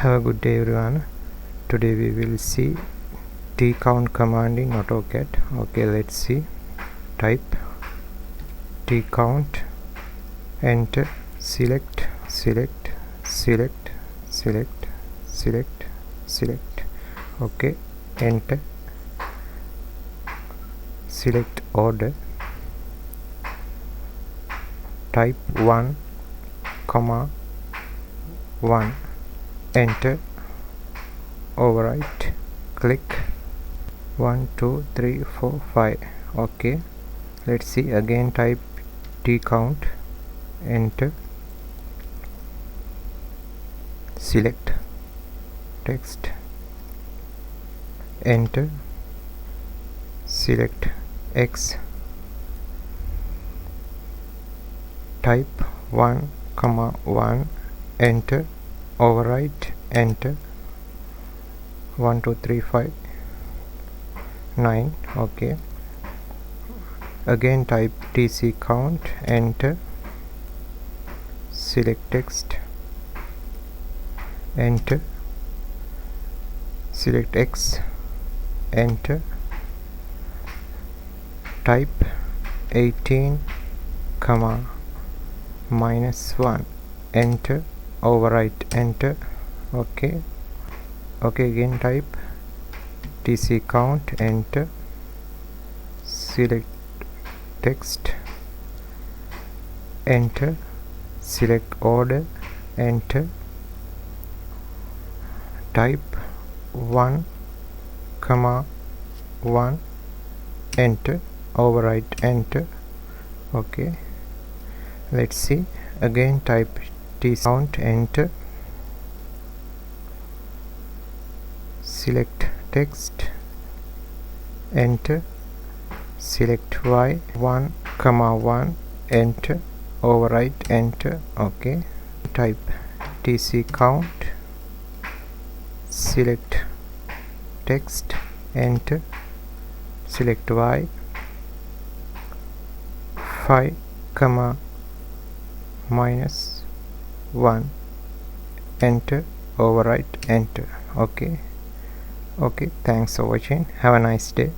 Have a good day everyone. Today we will see TCOUNT command in AutoCAD. Okay, let's see. Type TCOUNT, enter, select, okay, enter, select order, type 1, 1, enter, overwrite, click 1 2 3 4 5. Okay, let's see. Again type TCOUNT, enter, select text, enter, select X, type 1, 1, enter, overwrite, enter, 1 2 3 5 9. Okay, again type TCOUNT, enter, select text, enter, select X, enter, type 18, -1, enter, overwrite, enter. Okay, again type TCOUNT, enter, select text, enter, select order, enter, type 1, 1, enter, overwrite, enter. Okay, let's see. Again type TCOUNT, enter, select text, enter, select Y, 1, 1, enter, overwrite, enter. Okay, type TCOUNT, select text, enter, select Y, 5, -1, enter, overwrite, enter. Okay, thanks for watching. Have a nice day.